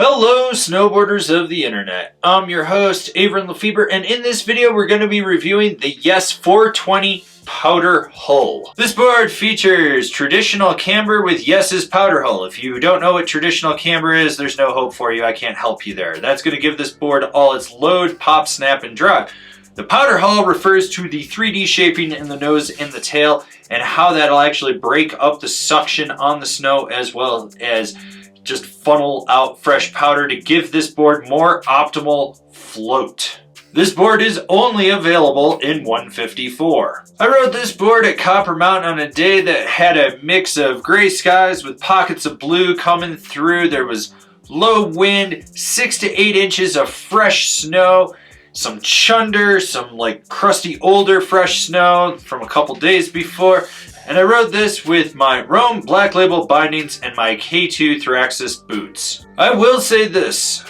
Hello, snowboarders of the internet. I'm your host, Avran LeFeber, and in this video we're going to be reviewing the Yes 420 Powderhull. This board features traditional camber with Yes's Powderhull. If you don't know what traditional camber is, there's no hope for you. I can't help you there. That's going to give this board all its load, pop, snap, and drop. The Powderhull refers to the 3D shaping in the nose and the tail, and how that'll actually break up the suction on the snow, as well as just funnel out fresh powder to give this board more optimal float. This board is only available in 154. I rode this board at Copper Mountain on a day that had a mix of gray skies with pockets of blue coming through. There was low wind, 6 to 8 inches of fresh snow, some chunder, some like crusty older fresh snow from a couple days before. And I rode this with my Rome Black Label bindings and my K2 Thraxis boots. I will say this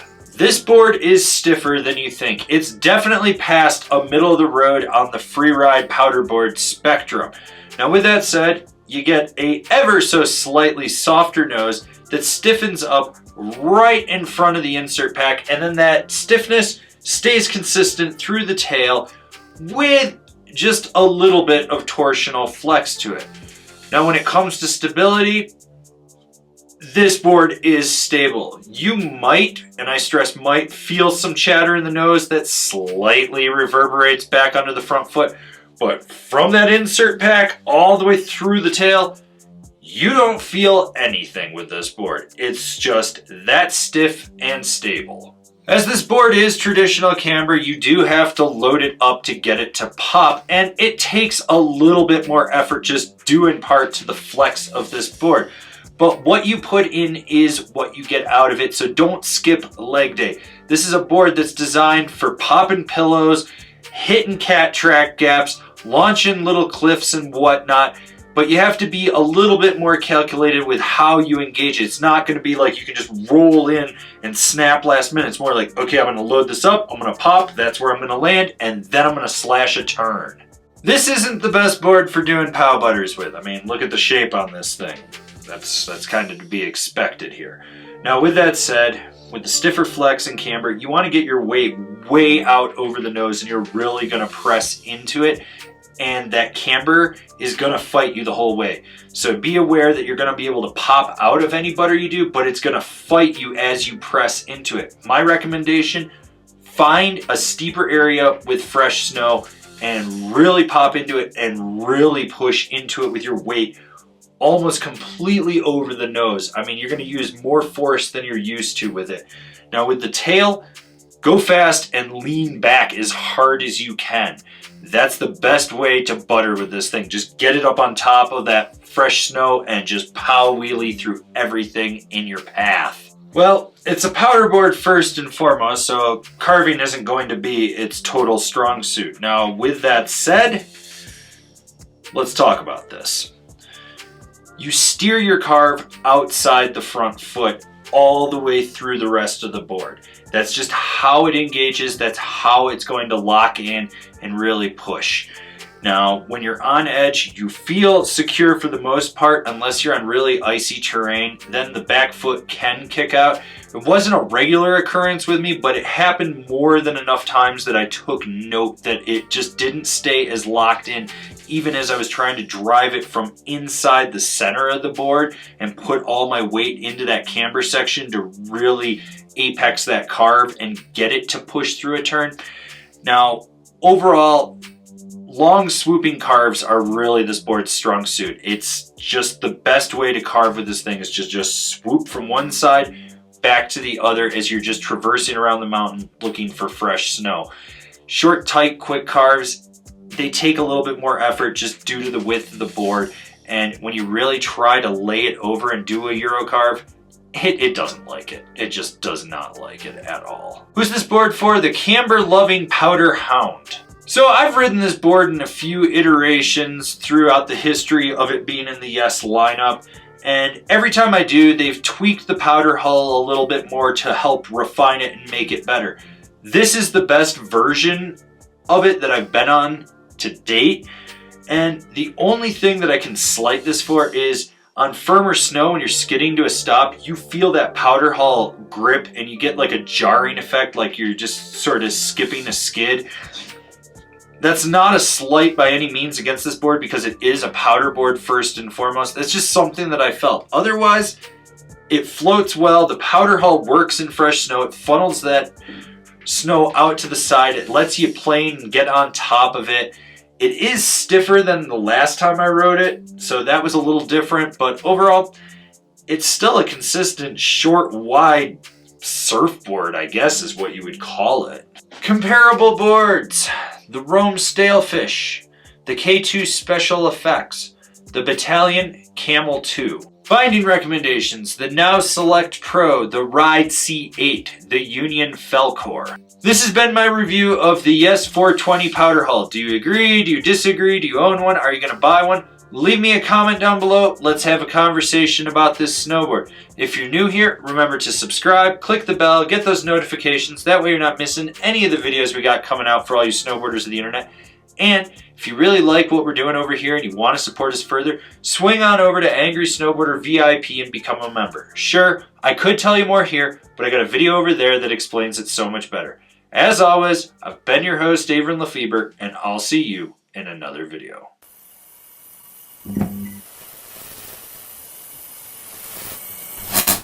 board is stiffer than you think. It's definitely past a middle of the road on the freeride powder board spectrum. Now with that said, you get a ever so slightly softer nose that stiffens up right in front of the insert pack, and then that stiffness stays consistent through the tail with just a little bit of torsional flex to it. Now when it comes to stability, this board is stable. You might, and I stress might, feel some chatter in the nose that slightly reverberates back onto the front foot, but from that insert pack all the way through the tail, you don't feel anything with this board. It's just that stiff and stable. As this board is traditional camber, you do have to load it up to get it to pop, and it takes a little bit more effort just due in part to the flex of this board. But what you put in is what you get out of it, so don't skip leg day. This is a board that's designed for popping pillows, hitting cat track gaps, launching little cliffs and whatnot. But you have to be a little bit more calculated with how you engage it. It's not going to be like you can just roll in and snap last minute. It's more like, okay, I'm going to load this up, I'm going to pop, that's where I'm going to land, and then I'm going to slash a turn. This isn't the best board for doing pow butters with. I mean, look at the shape on this thing. That's kind of to be expected here. Now with that said, with the stiffer flex and camber, you want to get your weight way out over the nose, and you're really going to press into it. And that camber is going to fight you the whole way. So be aware that you're going to be able to pop out of any butter you do, but it's going to fight you as you press into it. My recommendation, find a steeper area with fresh snow and really pop into it and really push into it with your weight almost completely over the nose. I mean, you're going to use more force than you're used to with it. Now with the tail, go fast and lean back as hard as you can. That's the best way to butter with this thing. Just get it up on top of that fresh snow and just pow wheelie through everything in your path. Well, it's a powder board first and foremost, so carving isn't going to be its total strong suit. Now, with that said, let's talk about this. You steer your carve outside the front foot all the way through the rest of the board. That's just how it engages. That's how it's going to lock in and really push. Now, when you're on edge, you feel secure for the most part, unless you're on really icy terrain. Then the back foot can kick out. It wasn't a regular occurrence with me, but it happened more than enough times that I took note that it just didn't stay as locked in, even as I was trying to drive it from inside the center of the board and put all my weight into that camber section to really apex that carve and get it to push through a turn. Now, overall, long swooping carves are really this board's strong suit. It's just the best way to carve with this thing is just swoop from one side back to the other as you're just traversing around the mountain looking for fresh snow. Short, tight, quick carves, they take a little bit more effort just due to the width of the board, and when you really try to lay it over and do a Euro carve, it doesn't like it. It just does not like it at all. Who's this board for? The camber-loving powder hound. So I've ridden this board in a few iterations throughout the history of it being in the Yes lineup, and every time I do, they've tweaked the Powderhull a little bit more to help refine it and make it better. This is the best version of it that I've been on to date, and the only thing that I can slight this for is On firmer snow, when you're skidding to a stop, you feel that Powderhull grip and you get like a jarring effect, like you're just sort of skipping a skid. That's not a slight by any means against this board because it is a powder board first and foremost. That's just something that I felt. Otherwise, it floats well. The Powderhull works in fresh snow. It funnels that snow out to the side. It lets you plane and get on top of it. It is stiffer than the last time I rode it, so that was a little different, but overall, it's still a consistent, short, wide surfboard, I guess is what you would call it. Comparable boards: the Rome Stalefish, the K2 Special Effects, the Battalion Camel 2. Binding recommendations: the Now Select Pro, the Ride C8, the Union Felcore. This has been my review of the Yes 420 Powderhull. Do you agree? Do you disagree? Do you own one? Are you going to buy one? Leave me a comment down below. Let's have a conversation about this snowboard. If you're new here, remember to subscribe, click the bell, get those notifications. That way you're not missing any of the videos we got coming out for all you snowboarders of the internet. And if you really like what we're doing over here and you want to support us further, swing on over to Angry Snowboarder VIP and become a member. Sure, I could tell you more here, but I got a video over there that explains it so much better. As always, I've been your host, Avran LeFeber, and I'll see you in another video.